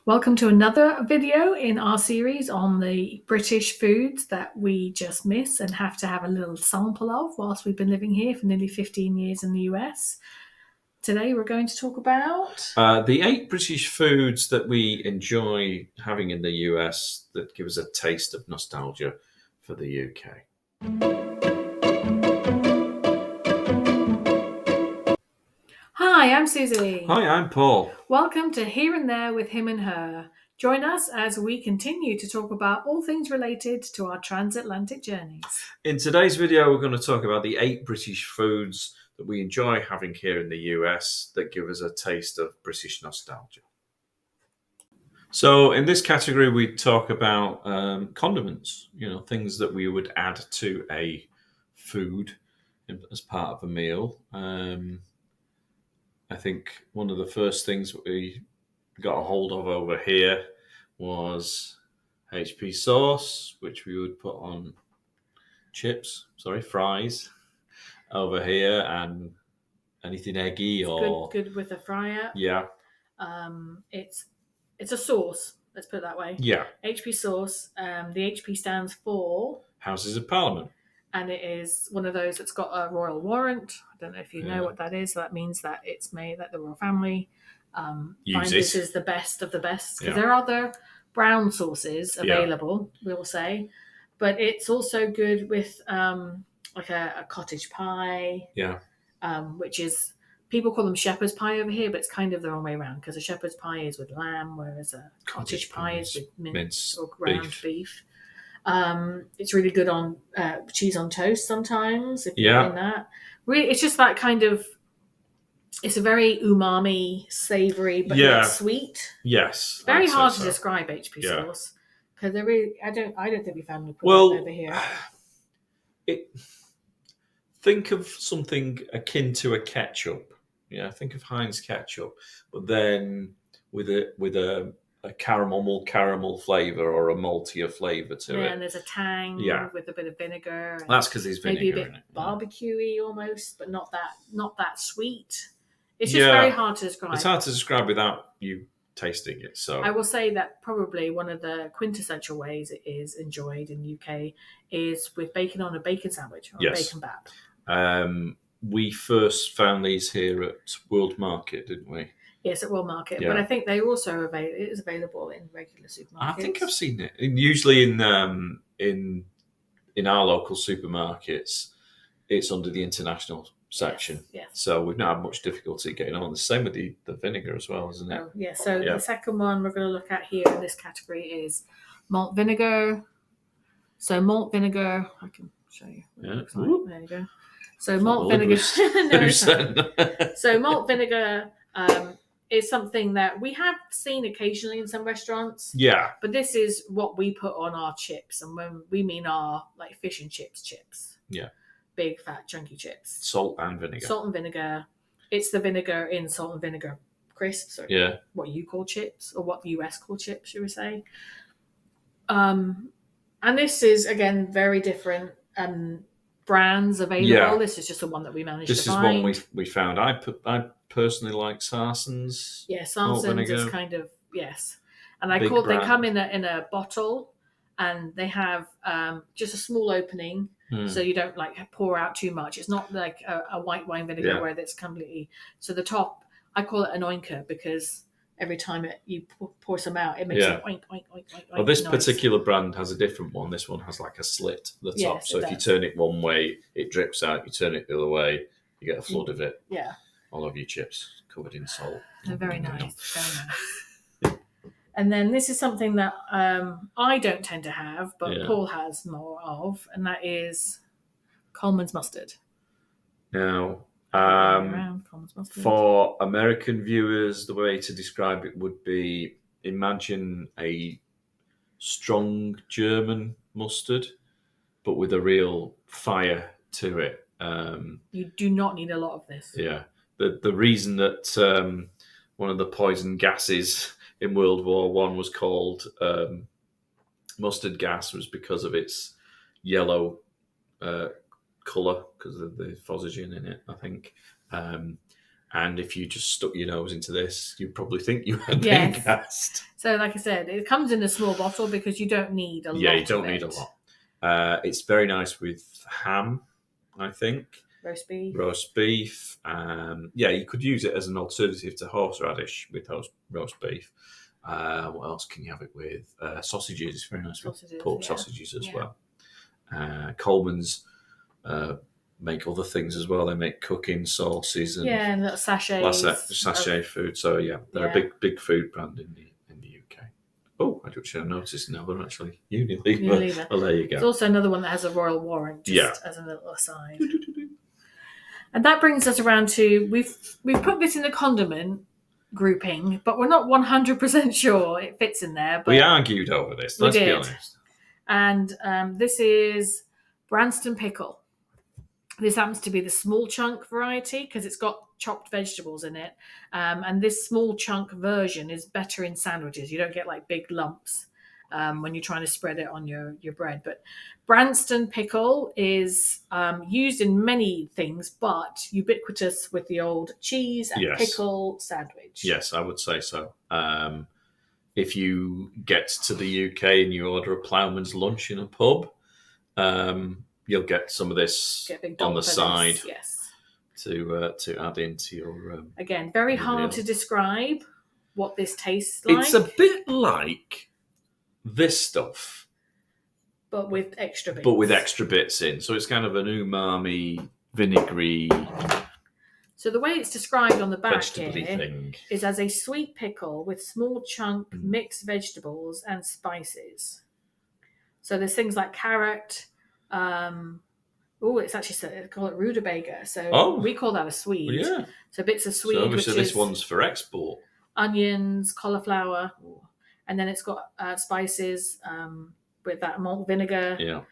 Welcome to another video in our series on the British foods that we just miss and have to have a little sample of whilst we've been living here for nearly 15 years in the US. Today we're going to talk about the 8 British foods that we enjoy having in the US that give us a taste of nostalgia for the UK. Hi, I'm Susie. Hi, I'm Paul. Welcome to Here and There with Him and Her. Join us as we continue to talk about all things related to our transatlantic journeys. In today's video, we're going to talk about the 8 British foods that we enjoy having here in the US that give us a taste of British nostalgia. So in this category, we talk about condiments, things that we would add to a food as part of a meal. I think one of the first things we got a hold of over here was HP sauce, which we would put on fries over here, and anything eggy or good with a fryer. Yeah. It's a sauce. Let's put it that way. Yeah. HP sauce. The HP stands for Houses of Parliament. And it is one of those that's got a royal warrant. I don't know if you know what that is. So that means that it's made that the royal family find this is the best of the best. Because there are other brown sauces available, we'll say. But it's also good with like a cottage pie. Yeah. Which is, people call them shepherd's pie over here, but it's kind of the wrong way around. Because a shepherd's pie is with lamb, whereas a cottage pie is with mince or ground beef. It's really good on cheese on toast sometimes, if you're in that. Really, it's just that kind of, it's a very umami, savoury, but yet sweet. Yes. Very hard to describe HP sauce. Because I don't think we found it over here. Think of something akin to a ketchup. Yeah, think of Heinz ketchup, but then with a caramel flavour or a maltier flavour to it. And there's a tang with a bit of vinegar. That's because there's vinegar maybe a bit in it. Barbecue-y almost, but not that sweet. It's just very hard to describe. It's hard to describe without you tasting it. So I will say that probably one of the quintessential ways it is enjoyed in the UK is with bacon on a bacon sandwich or a bacon bap. We first found these here at World Market, didn't we? Yes, at World Market, but I think they also it is available in regular supermarkets. I think I've seen it. Usually in our local supermarkets, it's under the international section. Yes. So we've not had much difficulty getting on. The same with the vinegar as well, isn't it? Oh, yeah. So the second one we're going to look at here in this category is malt vinegar. So malt vinegar, I can show you what it looks like. There you go. So malt vinegar. So malt vinegar is something that we have seen occasionally in some restaurants. Yeah. But this is what we put on our chips, and when we mean our like fish and chips. Yeah. Big fat chunky chips. Salt and vinegar. It's the vinegar in salt and vinegar crisps, or what you call chips, or what the US call chips, should we say? And this is again very different brands available. Yeah. This is just the one that we managed to find. This is one we found. I personally like Sarson's. Yeah, Sarson's is kind of and they come in a bottle, and they have just a small opening, so you don't like pour out too much. It's not like a white wine vinegar where that's completely. So the top, I call it an oinker because every time you pour some out, it makes an oink, oink, oink, oink. Well, this particular brand has a different one. This one has like a slit at the top. So if you turn it one way, it drips out. You turn it the other way, you get a flood of it. Yeah. All of your chips covered in salt. They're very nice. Very nice. And then this is something that I don't tend to have, but Paul has more of, and that is Coleman's mustard. Now, for American viewers, the way to describe it would be, imagine a strong German mustard, but with a real fire to it. You do not need a lot of this. Yeah. The reason that one of the poison gases in World War I was called mustard gas was because of its yellow colour, because of the phosphagen in it, I think. And if you just stuck your nose into this, you'd probably think you had been gassed. So, like I said, it comes in a small bottle because you don't need a lot. Yeah, you don't need a lot. It's very nice with ham, I think. Roast beef. You could use it as an alternative to horseradish with roast beef. What else can you have it with? Sausages. It's very nice with pork sausages as well. Coleman's make other things as well. They make cooking sauces and little sachet food. So they're a big food brand in the UK. Oh, I should have noticed now they're actually Unilever. Well, there you go. There's also another one that has a royal warrant, just as a little aside. And that brings us around to we've put this in the condiment grouping, but we're not 100% sure it fits in there. But we argued over this. Let's be honest. And this is Branston pickle. This happens to be the small chunk variety because it's got chopped vegetables in it. And this small chunk version is better in sandwiches. You don't get like big lumps when you're trying to spread it on your bread. But Branston pickle is used in many things, but ubiquitous with the old cheese and pickle sandwich. Yes, I would say so. If you get to the UK and you order a ploughman's lunch in a pub, you'll get some of this on the side to add into your... Again, very hard to describe what this tastes like. It's a bit like this stuff. But with extra bits. In. So it's kind of an umami, vinegary... So the way it's described on the back here is as a sweet pickle with small chunk mixed vegetables and spices. So there's things like carrot... it's actually they call it rutabaga. So we call that a swede. Well, yeah. So bits of swede. So obviously this one's for export. Onions, cauliflower, and then it's got spices with that malt vinegar. Yeah.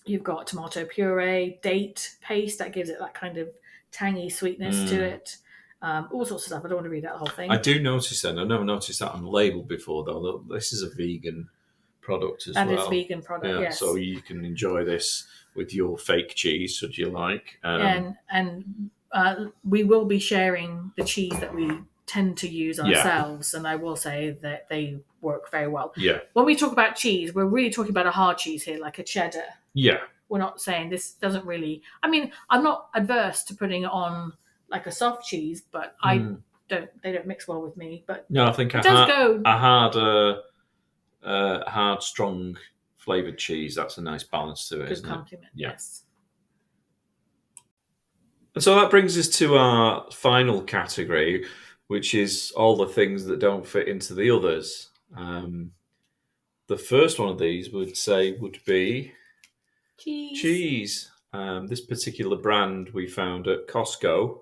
You've got tomato puree, date paste that gives it that kind of tangy sweetness to it. All sorts of stuff. I don't want to read out the whole thing. I do notice that. I've never noticed that on the label before, though. This is a vegan product as well. That is vegan product, yes. So you can enjoy this with your fake cheese, should you like. And we will be sharing the cheese that we tend to use ourselves, and I will say that they work very well. Yeah. When we talk about cheese, we're really talking about a hard cheese here, like a cheddar. Yeah. We're not saying this doesn't really... I mean, I'm not adverse to putting it on like a soft cheese, but they don't mix well with me. But no, I think a hard, strong flavoured cheese, that's a nice balance to it, good isn't compliment, it? Yes. And so that brings us to our final category, which is all the things that don't fit into the others. The first one of these would be cheese. This particular brand we found at Costco,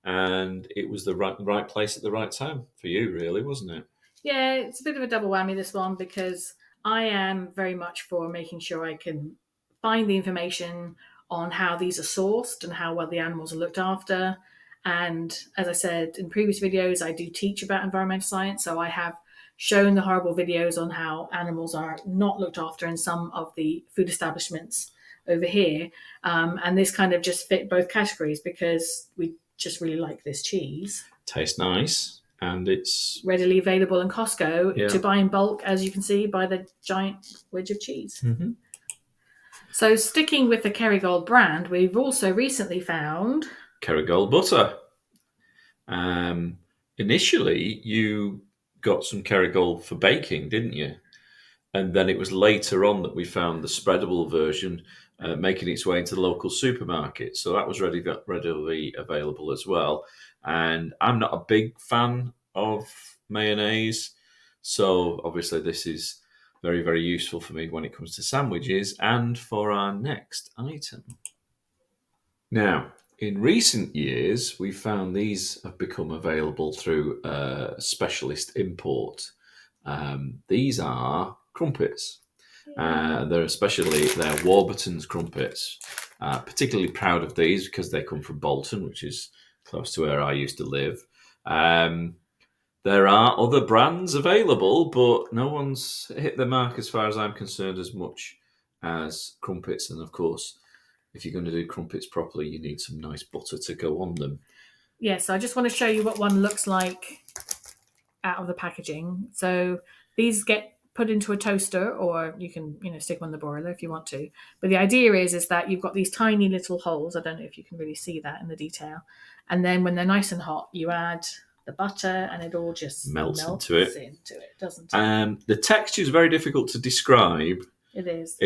and it was the right place at the right time for you, really, wasn't it? Yeah, it's a bit of a double whammy, this one, because I am very much for making sure I can find the information on how these are sourced and how well the animals are looked after. And as I said in previous videos, I do teach about environmental science, so I have shown the horrible videos on how animals are not looked after in some of the food establishments over here. And this kind of just fit both categories because we just really like this cheese. Tastes nice. And it's readily available in Costco to buy in bulk, as you can see by the giant wedge of cheese. Mm-hmm. So sticking with the Kerrygold brand, we've also recently found... Kerrygold butter. Initially, you got some Kerrygold for baking, didn't you? And then it was later on that we found the spreadable version making its way into the local supermarket. So that was readily available as well. And I'm not a big fan of mayonnaise. So obviously this is very, very useful for me when it comes to sandwiches and for our next item. Now, in recent years, we found these have become available through specialist import. These are crumpets. They're Warburton's crumpets. Particularly proud of these because they come from Bolton, which is close to where I used to live. There are other brands available, but no one's hit the mark as far as I'm concerned as much as crumpets. And of course, if you're going to do crumpets properly, you need some nice butter to go on them. Yes, I just want to show you what one looks like out of the packaging. So these get put into a toaster, or you can, stick them on the broiler if you want to. But the idea is that you've got these tiny little holes. I don't know if you can really see that in the detail. And then when they're nice and hot, you add the butter, and it all just melts into it, doesn't it? The texture is very difficult to describe. It is.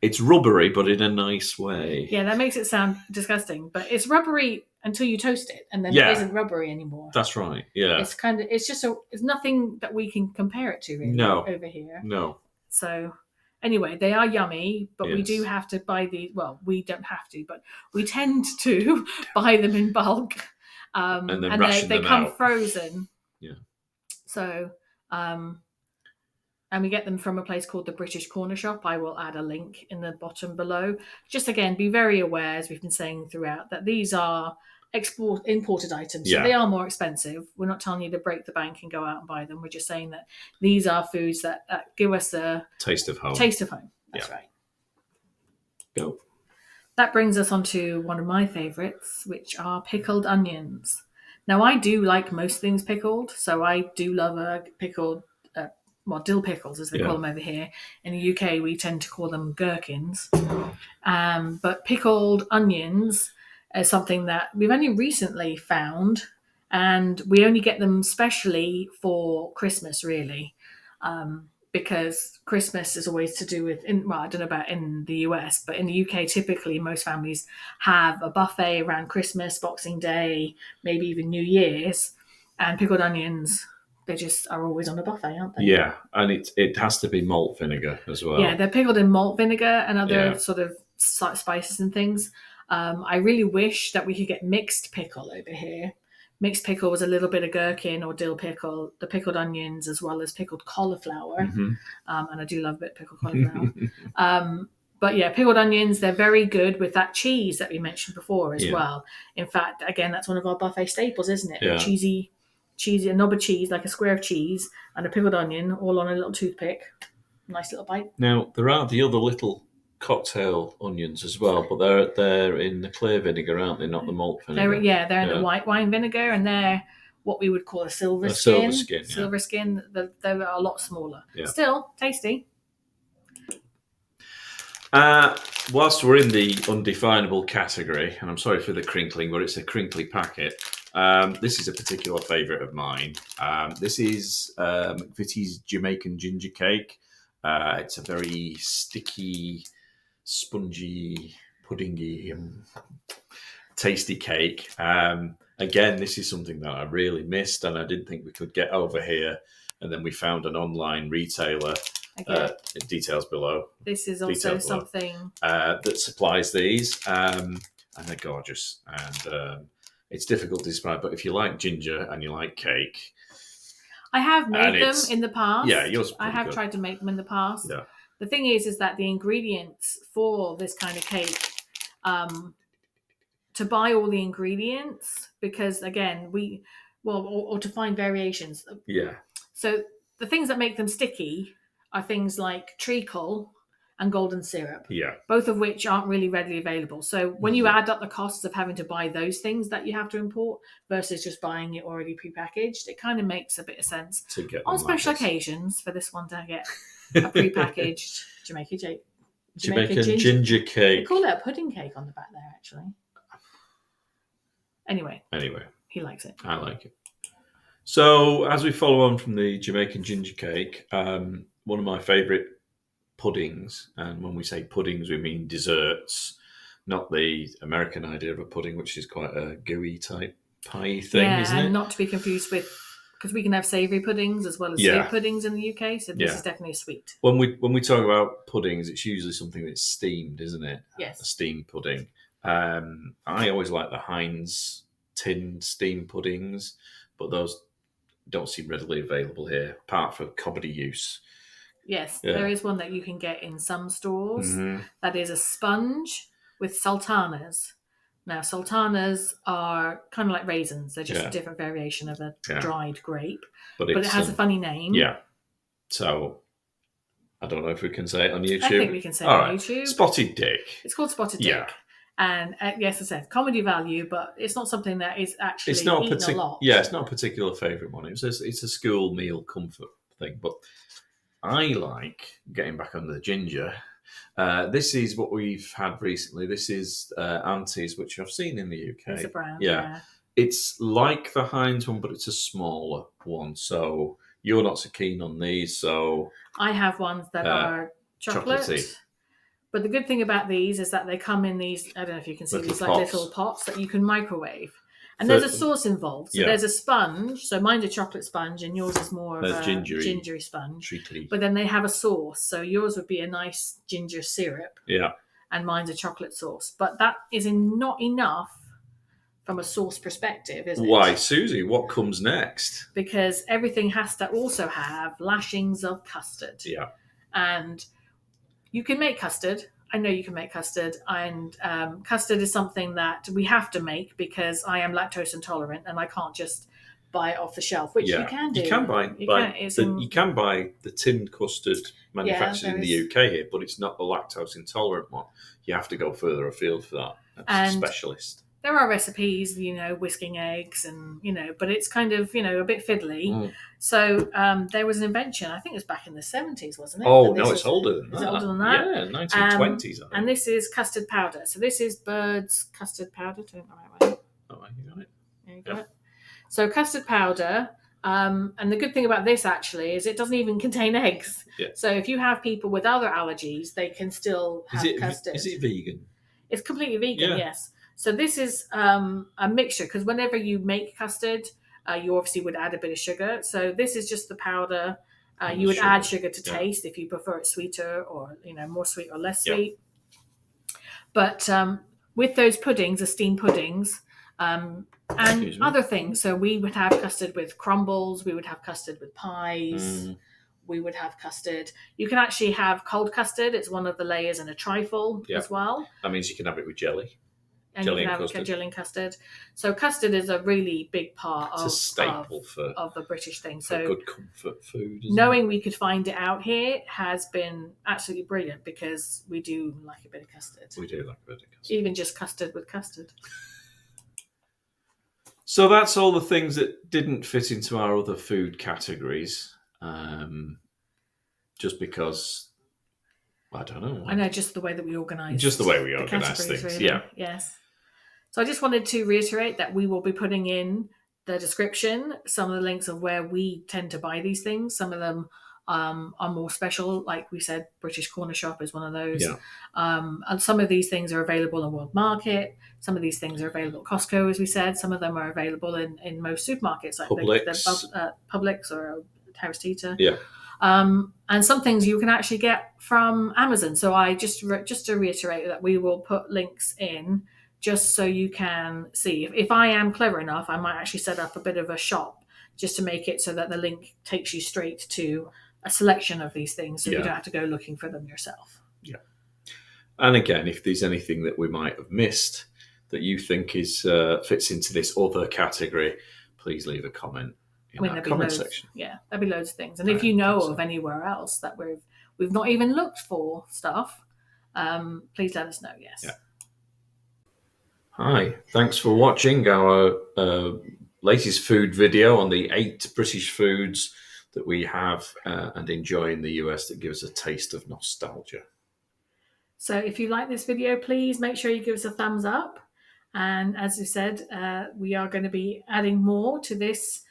It's rubbery, but in a nice way. Yeah, that makes it sound disgusting, but it's rubbery until you toast it, and then it isn't rubbery anymore. That's right. Yeah, it's nothing that we can compare it to really over here. No. So anyway, they are yummy, but we do have to buy these. Well, we don't have to, but we tend to buy them in bulk, and then they come out. Frozen. Yeah. So. And we get them from a place called the British Corner Shop. I will add a link in the bottom below. Just again, be very aware, as we've been saying throughout, that these are imported items. So they are more expensive. We're not telling you to break the bank and go out and buy them. We're just saying that these are foods that give us a taste of home. That's right. Go. That brings us on to one of my favourites, which are pickled onions. Now, I do like most things pickled. So I do love a pickled dill pickles, as they call them over here. In the UK, we tend to call them gherkins. But pickled onions is something that we've only recently found, and we only get them specially for Christmas, really, because Christmas is always to do with, I don't know about in the US, but in the UK, typically most families have a buffet around Christmas, Boxing Day, maybe even New Year's, and pickled onions, they just are always on a buffet, aren't they? Yeah, and it has to be malt vinegar as well. Yeah, they're pickled in malt vinegar and other sort of spices and things. I really wish that we could get mixed pickle over here. Mixed pickle was a little bit of gherkin or dill pickle, the pickled onions, as well as pickled cauliflower. Mm-hmm. And I do love a bit of pickled cauliflower. But yeah, pickled onions, they're very good with that cheese that we mentioned before as well. In fact, again, that's one of our buffet staples, isn't it? Yeah. A knob of cheese, like a square of cheese, and a pickled onion, all on a little toothpick. Nice little bite. Now, there are the other little cocktail onions as well, but they're in the clear vinegar, aren't they? Not the malt vinegar. They're in the white wine vinegar, and they're what we would call a silver skin. Silver skin. They're a lot smaller. Yeah. Still tasty. Whilst we're in the undefinable category, and I'm sorry for the crinkling, but it's a crinkly packet. This is a particular favourite of mine. This is McVitie's Jamaican ginger cake. It's a very sticky, spongy, puddingy, tasty cake. Again, this is something that I really missed, and I didn't think we could get over here. And then we found an online retailer. Details below. This is also something that supplies these, and they're gorgeous. And it's difficult to describe, but if you like ginger and you like cake, I have made them in the past. Yeah, yours. I have tried to make them in the past. Yeah. The thing is that the ingredients for this kind of cake, to buy all the ingredients, because again, or to find variations. Yeah. So the things that make them sticky are things like treacle and golden syrup. Yeah. Both of which aren't really readily available. So when you add up the costs of having to buy those things that you have to import versus just buying it already prepackaged, it kind of makes a bit of sense to get on special occasions for this one to get a prepackaged Jamaican ginger cake. They call it a pudding cake on the back there, actually. Anyway, he likes it. I like it. So as we follow on from the Jamaican ginger cake, one of my favourite puddings, and when we say puddings, we mean desserts, not the American idea of a pudding, which is quite a gooey type pie thing, isn't it? And not to be confused with, because we can have savoury puddings as well as sweet puddings in the UK, so this is definitely a sweet. When we talk about puddings, it's usually something that's steamed, isn't it? Yes. A steamed pudding. I always like the Heinz tin steamed puddings, but those don't seem readily available here, apart from comedy use. Yes, there is one that you can get in some stores. Mm-hmm. That is a sponge with sultanas. Now, sultanas are kind of like raisins. They're just a different variation of a dried grape. But it has a funny name. Yeah. So, I don't know if we can say it on YouTube. I think we can say it on YouTube. Spotted Dick. It's called Spotted Dick. Yeah. And yes, I said comedy value, but it's not something that is actually eaten a lot. Yeah, it's not a particular favourite one. It's a school meal comfort thing. But I like, getting back on the ginger, this is what we've had recently. This is Auntie's, which I've seen in the UK. It's a brand, yeah. It's like the Heinz one, but it's a smaller one. So you're not so keen on these. So I have ones that are chocolate. Chocolatey. But the good thing about these is that they come in these, I don't know if you can see these like little pots that you can microwave. And there's a sauce involved. So there's a sponge. So mine's a chocolate sponge and yours is more of a gingery sponge. Treacly. But then they have a sauce. So yours would be a nice ginger syrup. Yeah. And mine's a chocolate sauce. But that is not enough from a sauce perspective, is it? Why, Susie, what comes next? Because everything has to also have lashings of custard. Yeah. And you can make custard. I know you can make custard. And custard is something that we have to make because I am lactose intolerant and I can't just buy it off the shelf, which you can do. You can buy the tinned custard manufactured in the UK here, but it's not the lactose intolerant one. You have to go further afield for that. That's a specialist. There are recipes, whisking eggs and, but it's kind of, a bit fiddly. Mm. So there was an invention, I think it was back in the 70s, wasn't it? Oh, no, it's older than that. Is it older than that? Yeah, 1920s, I think. And this is custard powder. So this is Bird's custard powder. Don't know how I Oh, you got it. There you go. So custard powder, and the good thing about this actually is it doesn't even contain eggs. Yeah. So if you have people with other allergies, they can still have custard. Is it vegan? It's completely vegan, yes. So this is a mixture because whenever you make custard, you obviously would add a bit of sugar. So this is just the powder. You would add sugar to taste if you prefer it sweeter or more sweet or less sweet. But with those puddings, the steamed puddings, and other things. So we would have custard with crumbles. We would have custard with pies. We would have custard. You can actually have cold custard. It's one of the layers in a trifle as well. That means you can have it with jelly. And you can have jelly and custard. So custard is a really big part of the British thing. So good comfort food. Knowing we could find it out here has been absolutely brilliant because we do like a bit of custard. We do like a bit of custard. Even just custard with custard. So that's all the things that didn't fit into our other food categories. Just because, I don't know. I know, just the way that we organise. Just the way we organise things, really. Yeah. Yes. So I just wanted to reiterate that we will be putting in the description some of the links of where we tend to buy these things. Some of them are more special. Like we said, British Corner Shop is one of those. Yeah. And some of these things are available in World Market. Some of these things are available at Costco, as we said. Some of them are available in most supermarkets, like Publix or Harris Teeter. Yeah. And some things you can actually get from Amazon. So I just to reiterate that we will put links in just so you can see. If I am clever enough, I might actually set up a bit of a shop just to make it so that the link takes you straight to a selection of these things, so you don't have to go looking for them yourself. Yeah. And again, if there's anything that we might have missed that you think is fits into this other category, please leave a comment in our comment section. Yeah, there'll be loads of things. And if you know of anywhere else that we've not even looked for stuff, please let us know. Yes. Yeah. Hi, thanks for watching our latest food video on the 8 British foods that we have and enjoy in the US that give us a taste of nostalgia. So if you like this video, please make sure you give us a thumbs up. And as you said, we are going to be adding more to this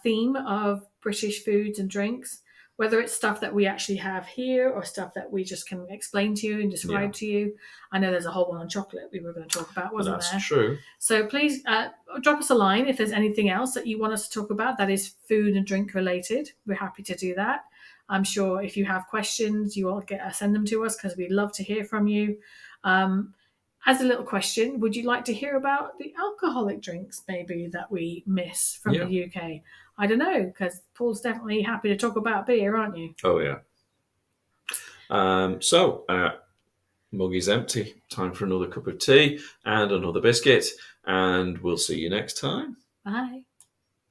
theme of British foods and drinks, whether it's stuff that we actually have here or stuff that we just can explain to you and describe to you. I know there's a whole one on chocolate we were going to talk about, wasn't there? That's true. So please drop us a line if there's anything else that you want us to talk about that is food and drink related. We're happy to do that. I'm sure if you have questions, you all send them to us because we'd love to hear from you. As a little question, would you like to hear about the alcoholic drinks maybe that we miss from the UK? I don't know, because Paul's definitely happy to talk about beer, aren't you? Oh, yeah. Mug is empty. Time for another cup of tea and another biscuit. And we'll see you next time. Bye.